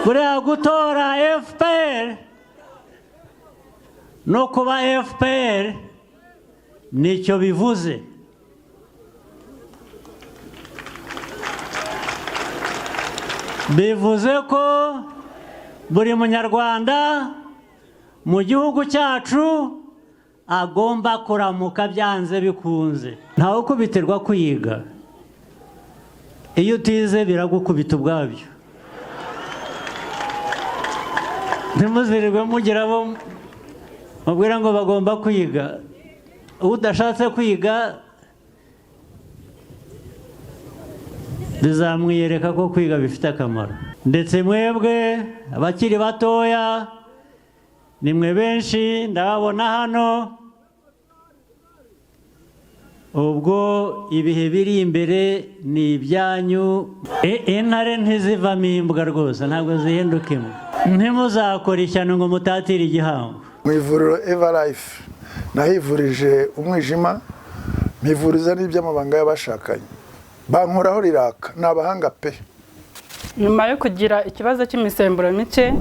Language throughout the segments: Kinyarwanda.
buriya gutora FPR no kuba FPR nicyo bivuze. Bivuze ko buri munyarwanda mu gihugu cyacu agomba kuramuka byanze bikunze. Ntawe ukubitirwa kwiga. Iyo utize biragukubita ubwabyo. Ntimuzirirwe mugira abo mubwira ngo bagomba kwiga. Udashatse kwiga bizamwiyereka ko kwiga bifite akamaro. Ndetse mwebwe abakiri batoya nimwe benshi ndababona hano. Ubwo ibihe biri imbere ni ibyanyu. Intare ntizivamo imbwa rwose, ntabwo zihindukemo. Ntimuzakora ishyano ngo mutatire igihango. Mu ivuriro Everlife nahivurije umwijima, mpivuriza n'iby'amabanga y'abashakanye. Bankoraho riraka, ni abahanga pe. Nyuma yo kugira ikibazo cy'imisemburo mike,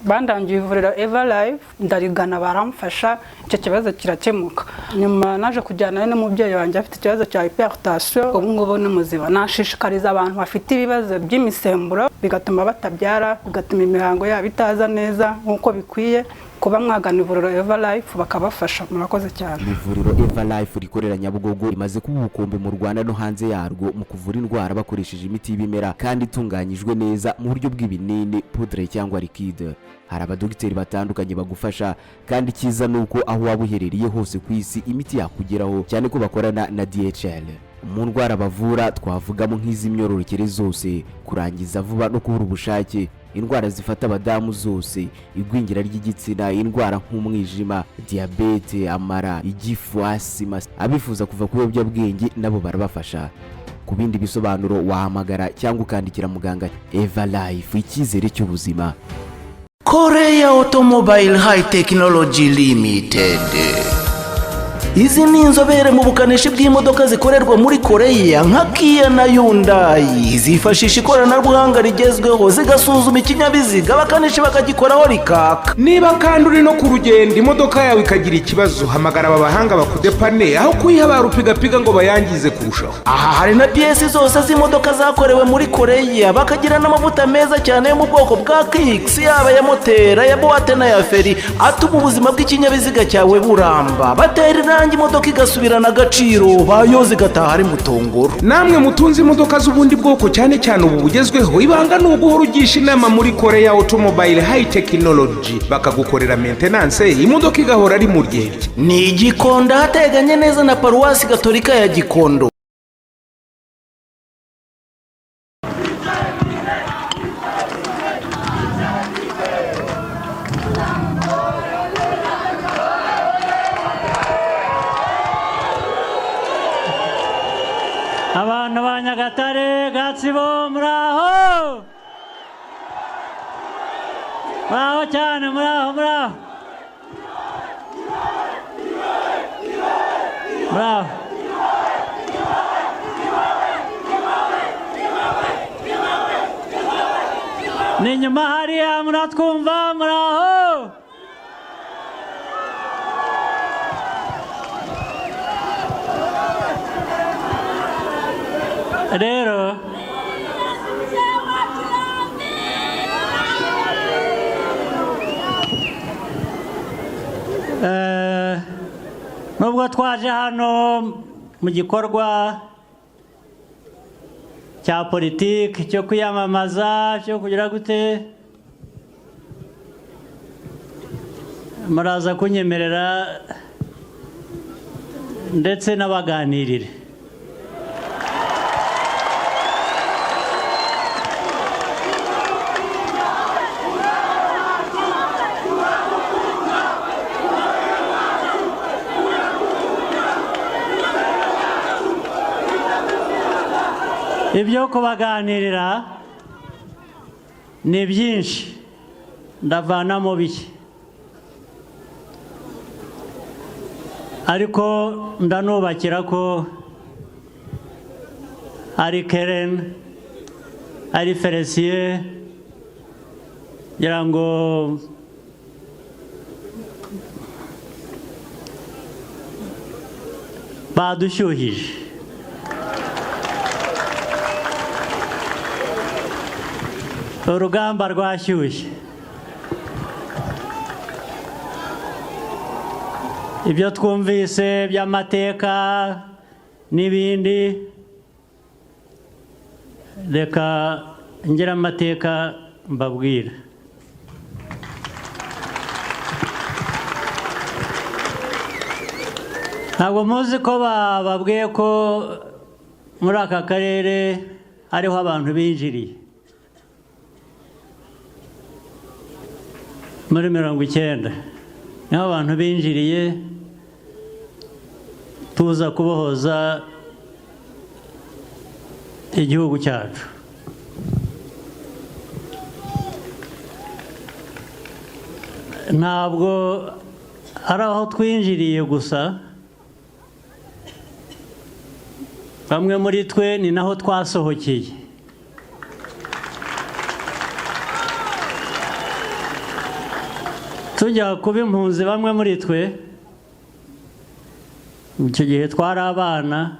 bandangiye ivuriro Everlife, ndarigana baramfasha, icyo kibazo kirakemuka. Nyuma naje kujyana n'umubyeyi wanjye afite ikibazo cya hypertension, ubu ngubu ni muzima. Nashishikariza abantu bafite ibibazo by'imisemburo bigatuma batabyara, bigatuma imihango yabo itaza neza nk'uko bikwiye, kuba mwagana ivuriro Everlife bakabafasha. Murakoze cyane. Ivuriro Everlife rikorera Nyabugogo rimaze kuba ubukombe mu Rwanda no hanze yarwo mu kuvura indwara bakoresheje imiti y'ibimera kandi itunganyijwe neza mu buryo bw'ibinini, poudre cyangwa liquide. Hari abadogiteri batandukanye bagufasha, kandi cyiza nuko aho waba uherereye hose ku isi imiti yakugeraho, cyane ko bakorana na DHL. Mu ndwara bavura twavugamo nk'iz'imyororokere zose, kurangiza vuba no kubura ubushake, indwara zifata abadamu zose, igwingira ry'igitsina, indwara nk'umwijima, diabete, amara, igifu, asima. Abifuza kuva ku biyobyabwenge nabo barabafasha. Ku bindi bisobanuro wahamagara cyangwa ukandikira muganga. Everlife, icyizere cy'ubuzima. Korea Automobile High Technology Limited. Izi ni inzobere mu bukanishi bw'imodoka zikorerwa muri Korea nka Kia na Hyundai. Zifashisha ikoranabuhanga rigezweho zigasuzuma ikinyabiziga abakanishi bakagikoraho rikaka. Niba kandi uri no ku rugendo imodoka yawe ikagira ikibazo, hamagara aba bahanga bakudepane aho kuyihabara upigapiga ngo bayangize kurushaho. Aha hari na piyesi zose z'imodoka zakorewe muri Korea, bakagira n'amavuta meza cyane yo mu bwoko bwa Kicks, yaba ya motera, ya buwate na ya feri, atuma ubuzima bw'ikinyabiziga cyawe buramba. Batera irangi imodoka igasubirana agaciro, bayoze igataha ari mutongoro. Namwe mutunze imodoka z'ubundi bwoko cyane cyane ubu bugezweho, ibanga ni uguhora ugisha inama muri Korea Automobile High Technology, bakagukorera maintenance, imodoka igahora ari mu ryerye. Ni Gikondo, hateganye neza na paruwasi gatolika ya Gikondo. Abantu ba Nyagatare, Gatsibo, muraho. Muraho cyane, muraho. Muraho. Ni nyuma hariya muratwumva, muraho. Rero nubwo twaje hano mu gikorwa cya politiki cyo kwiyamamaza, cyo kugira gute, muraza kunyemerera ndetse n'abaganirire. Ibyo kubaganirira ni byinshi, ndavanamo bike, ariko ndanubakira ko ari Keren, ari Felicien, ngira ngo badushyuhije. Urugamba rwashyushye. Ibyo twumvise by'amateka n'ibindi, reka ngira amateka mbabwira. Ntabwo muzi ko bababwiye ko muri aka karere hariho abantu binjiriye muri 1990, niho abantu binjiriye tuza kubohoza igihugu cyacu. Ntabwo ari aho twinjiriye gusa, bamwe muri twe ni naho twasohokeye. Tujya kuba impunzi, bamwe muri twe icyo gihe twari abana,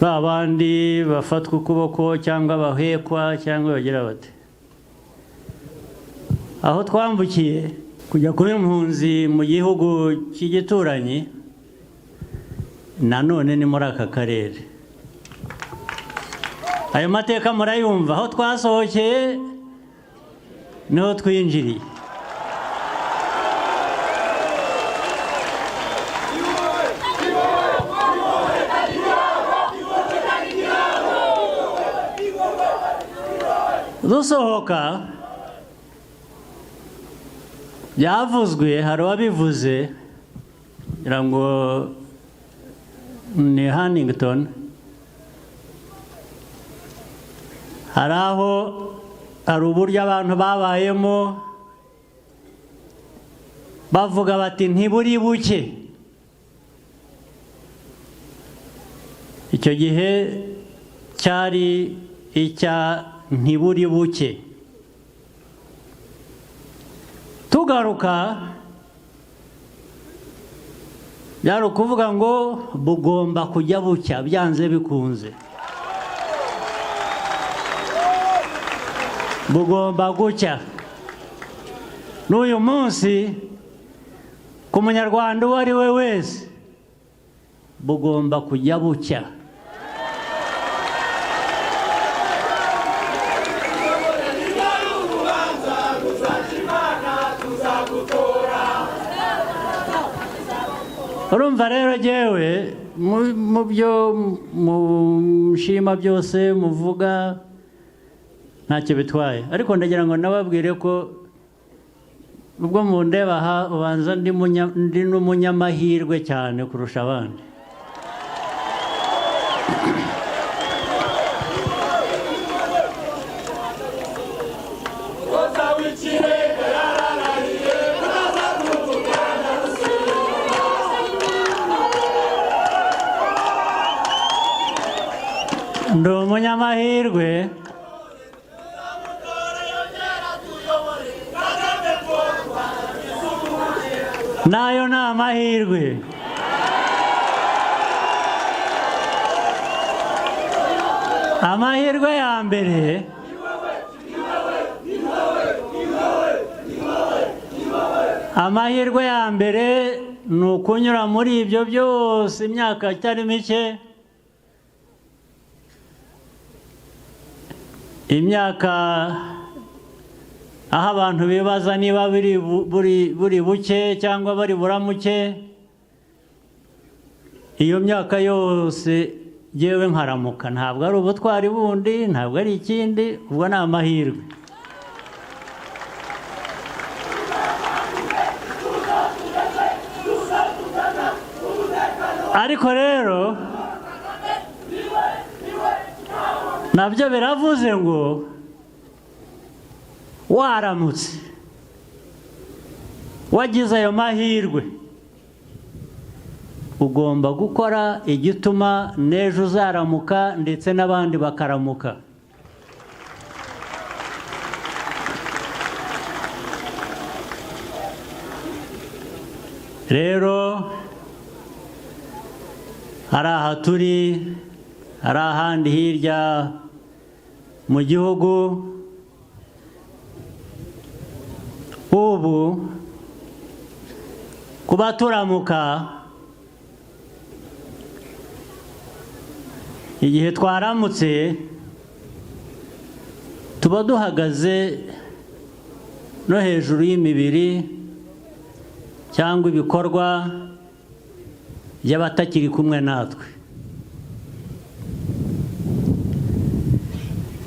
ba bandi bafatwa ukuboko cyangwa bahekwa cyangwa bagira bate. Aho twambukiye kujya kuba impunzi mu gihugu cy'igituranyi, nanone ni muri aka karere. Ayo mateka murayumva, aho twasohokeye niho twinjiriye. Dusohoka byavuzwe, hari uwabivuze ngira ngo ni Huntington, hari aho hari uburyo abantu babayemo bavuga bati ntiburi buke. Icyo gihe cyari icya ntiburi buke. Tugaruka byari ukuvuga ngo bugomba kujya bucya byanze bikunze, bugomba gucya. N'uyu munsi ku munyarwanda uwo ari we wese bugomba kujya bucya. Urumva rero jyewe mu byo mushima byose muvuga ntacyo bitwaye, ariko ndagira ngo nababwire ko ubwo mundeba aha ubanza ndi n'umunyamahirwe cyane kurusha abandi. Ndi umunyamahirwe nayo ni amahirwe. Amahirwe ya mbere amahirwe ya mbere ni ukunyura muri ibyo byose imyaka itari mike, imyaka aho abantu bibaza niba buri buke cyangwa bari buramuke. Iyo myaka yose yewe nkaramuka, ntabwo ari ubutwari bundi, ntabwo ari ikindi, ubwo ni amahirwe. Ariko rero nabyo biravuze ngo waramutse wagize ayo mahirwe ugomba gukora igituma n'ejo uzaramuka ndetse n'abandi bakaramuka. rero hari aha turi, hari ahandi hirya mu gihugu. Ubu kuba turamuka igihe twaramutse tuba duhagaze no hejuru y'imibiri cyangwa ibikorwa by'abatakiri kumwe natwe.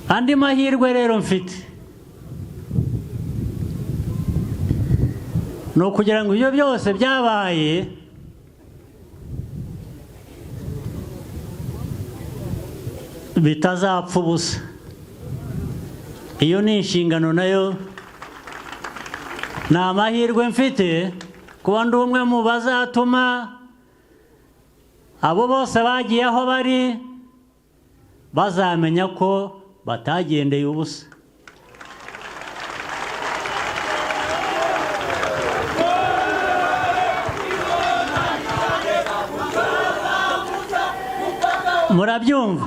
Andi mahirwe rero mfite ni ukugira ngo ibyo byose byabaye bitazapfa ubusa. Iyo ni inshingano nayo, ni amahirwe mfite kuba ndi umwe mu bazatuma abo bose bagiye aho bari bazamenya ko batagendeye ubusa. Murabyumva?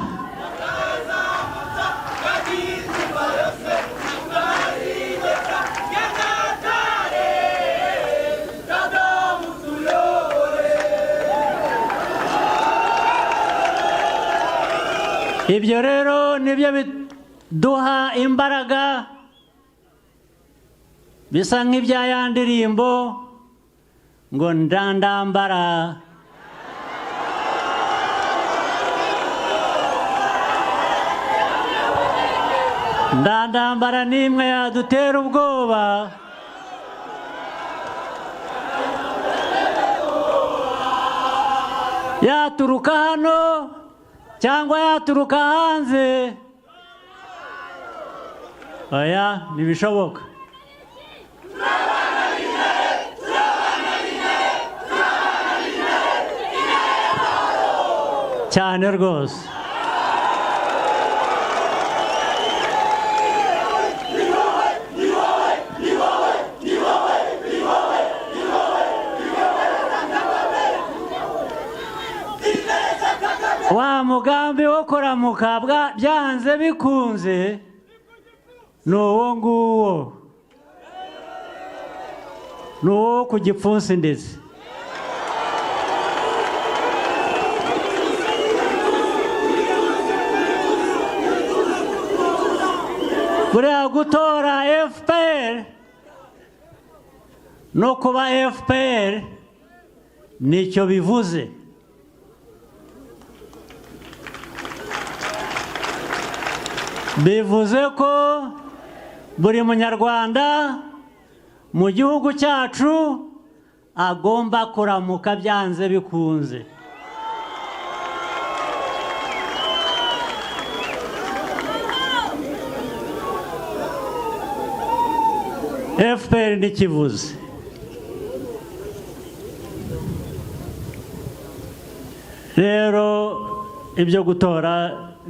Ibyo rero nibyo biduha imbaraga, bisa nk'ibya ya ndirimbo ngo ndandambara. Ndandambara n'imwe yadutera ubwoba, yaturuka hano cyangwa yaturuka hanze. Oya, ntibishoboka. Cyane rwose. Wa mugambi wo kuramuka byanze bikunze ni uwo nguwo, ni uwo ku gipfunsi ndetse. Buriya gutora FPR no kuba FPR nicyo bivuze. Bivuze ko buri munyarwanda mu gihugu cyacu agomba kuramuka byanze bikunze. FPR ntikivuze. Rero ibyo gutora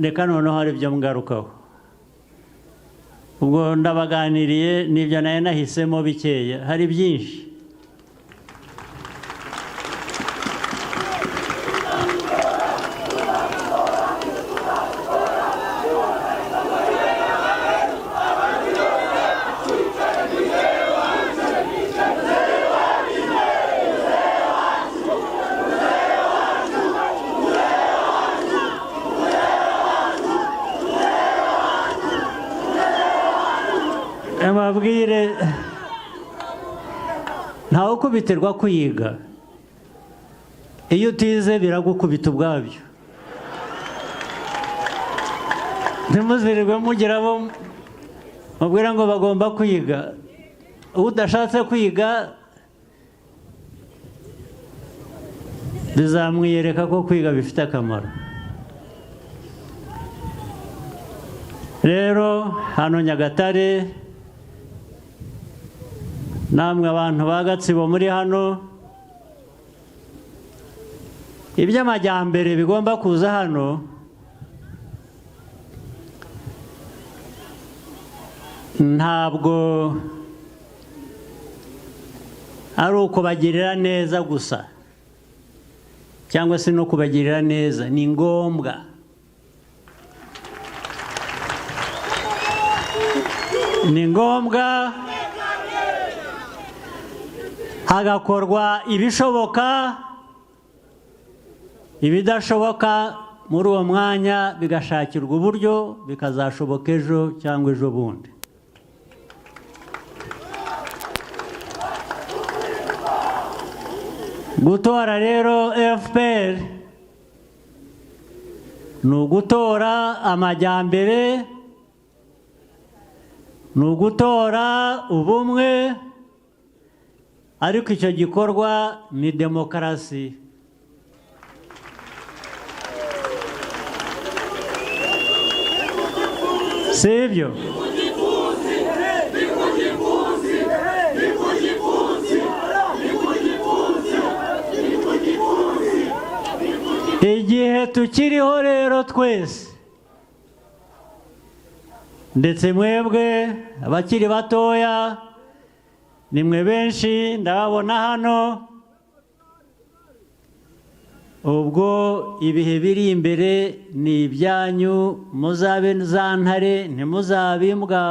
reka noneho hari ibyo mgarukaho. Ubwo ndabaganiriye n'ibyo nayo nahisemo bikeya, hari byinshi. Amabwire ntawe ukubitirwa kwiga. Iyo utize biragukubita ubwabyo. Ntimuzirirwe mugira abo mubwira ngo bagomba kwiga. Udashatse kwiga bizamwiyereka ko kwiga bifite akamaro. Rero hano Nyagatare, namwe abantu ba Gatsibo muri hano, iby'amajyambere bigomba kuza hano ntabwo ari ukubagirira neza gusa cyangwa se no kubagirira neza, ni ngombwa. Ni ngombwa hagakorwa ibishoboka, ibidashoboka muri uwo mwanya bigashakirwa uburyo bikazashoboka ejo cyangwa ejo bundi. Gutora rero FPR ni ugutora amajyambere, ni ugutora ubumwe, ariko icyo gikorwa ni demokarasi. Sibyo? Igihe tukiriho rero twese, ndetse mwebwe abakiri batoya, nimwe benshi ndababona hano, ubwo ibihe biri imbere ni ibyanyu, muzabe za ntare ntimuzabe imbwa.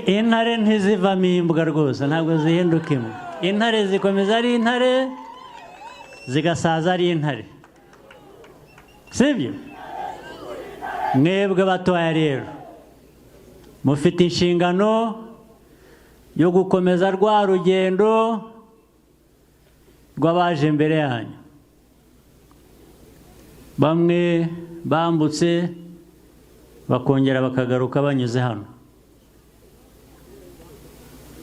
Intare ntizivamo imbwa rwose, ntabwo zihinduka imbwa. Intare zikomeza ari intare, zigasaza ari intare. Sibyo? Mwebwe batoya rero mufite inshingano yo gukomeza rwa rugendo rw'abaje imbere yanyu. Bamwe bambutse bakongera bakagaruka banyuze hano.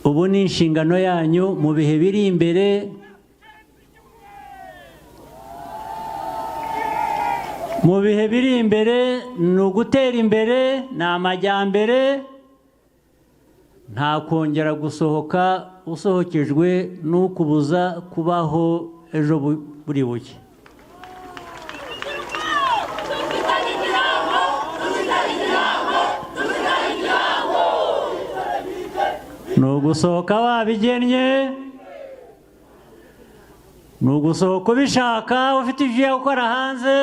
Ubu ni inshingano yanyu mu bihe biri imbere, mu bihe biri imbere ni ugutera imbere, ni amajyambere, nta kongera gusohoka usohokejwe n'ukubuza kubaho ejo buri buke. Ni ugusohoka wabigennye, ni ugusohoka ubishaka, ufite ibyo ugiye gukora hanze,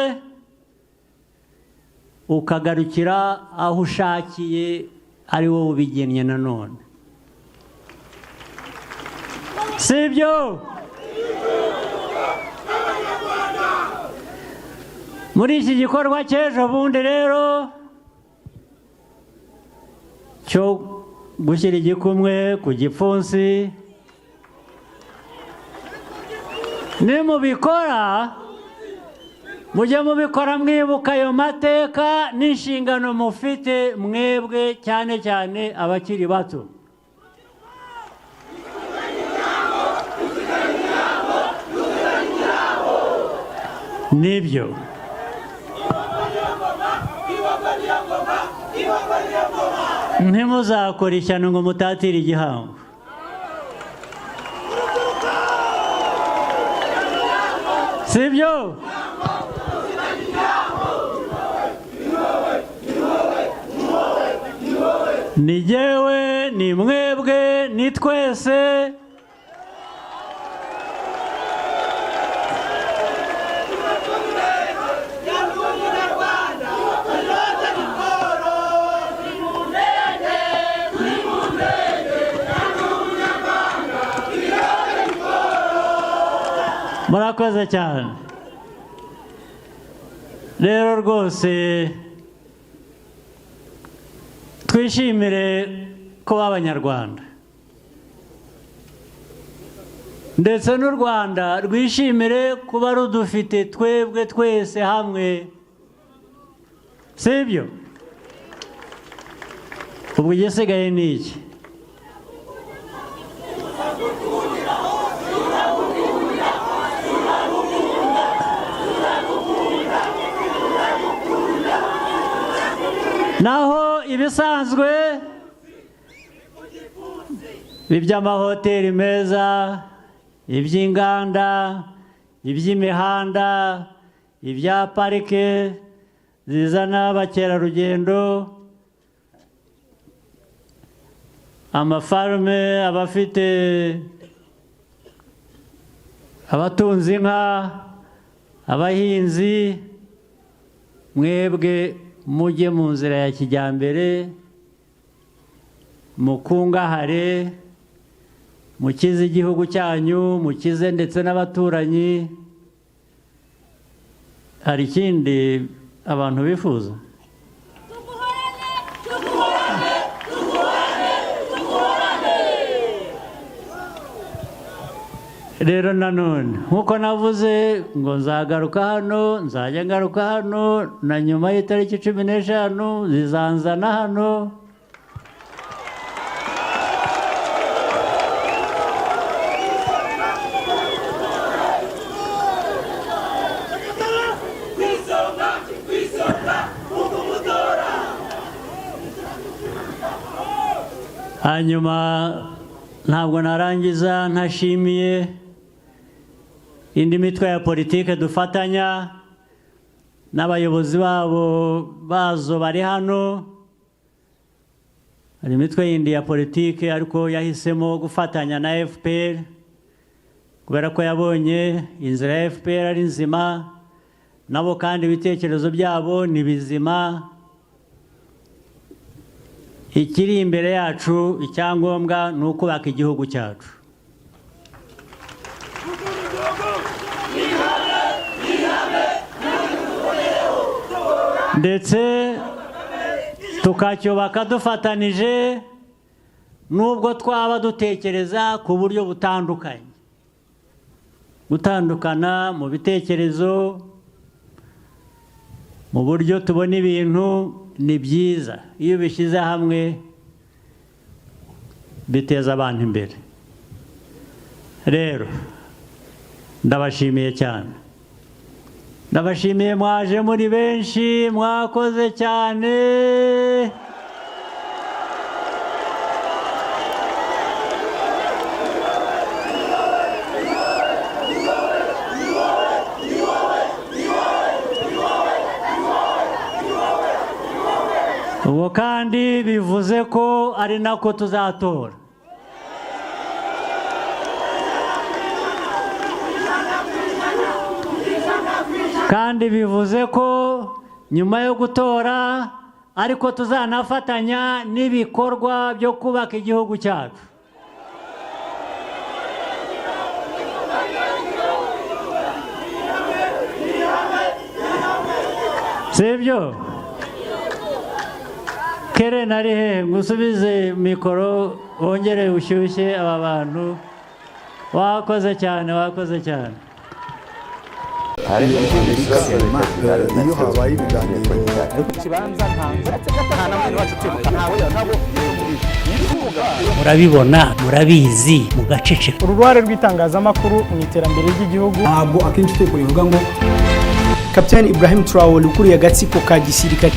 ukagarukira aho ushakiye ari wowe ubigennye nanone. Sibyo? Muri iki gikorwa cy'ejo bundi rero cyo gushyira igikumwe ku gipfunsi, nimubikora mujye mubikora mwibuka ayo mateka n'inshingano mufite mwebwe, cyane cyane abakiri bato. Nibyo. Ntimuzakora ishyano ngo mutatire igihango. Sibyo? Ni jyewe, ni mwebwe, ni twese. Murakoze cyane. Rero rwose twishimire kuba abanyarwanda, ndetse n'u Rwanda rwishimire kuba rudufite twebwe twese hamwe. Sibyo? Ubwo igisigaye ni iki? Naho ibisanzwe iby'amahoteli meza, iby'inganda, iby'imihanda, ibya parike zizana abakerarugendo, amafarume, abafite abatunze inka, abahinzi, mwebwe mujye mu nzira ya kijyambere, mukungahare, mukize igihugu cyanyu, mukize ndetse n'abaturanyi. Hari ikindi abantu bifuza? Rero nanone nkuko navuze ngo nzagaruka hano, nzajya ngaruka hano, na nyuma y'itariki 15 zizanzana hano. Hanyuma ntabwo narangiza ntashimiye indi mitwe ya politike dufatanya n'abayobozi bazo bari hano. Hari imitwe yindi ya politike ariko yahisemo gufatanya na FPR kubera ko yabonye inzira ya FPR ari nzima, nabo kandi ibitekerezo byabo ni bizima. Ikiri imbere yacu, icyangombwa ni ukubaka igihugu cyacu. Ndetse tukacyubaka dufatanije, nubwo twaba dutekereza ku buryo butandukanye. Gutandukana mu bitekerezo, mu buryo tubona ibintu ni byiza. Iyo bishyize hamwe biteza abantu imbere. Rero ndabashimiye cyane. Ndabashimiye, mwaje muri benshi, mwakoze cyane. Ubu kandi bivuze ko ari nako tuzatora. Kandi bivuze ko nyuma yo gutora ariko tuzanafatanya n'ibikorwa byo kubaka igihugu cyacu. Sibyo? Keren ari he? Ngusubize mikoro, wongere ushyushye aba bantu. Wakoze cyane, wakoze cyane. iyo habaye ibiganiro Murabibona, murabizi, mugaceceka. Uruhare rw'itangazamakuru mu iterambere ry'igihugu ntabwo akenshi itegeko rivuga ngo Kapiteni Ibrahim Traoré ukuriye agatsiko ka gisirikare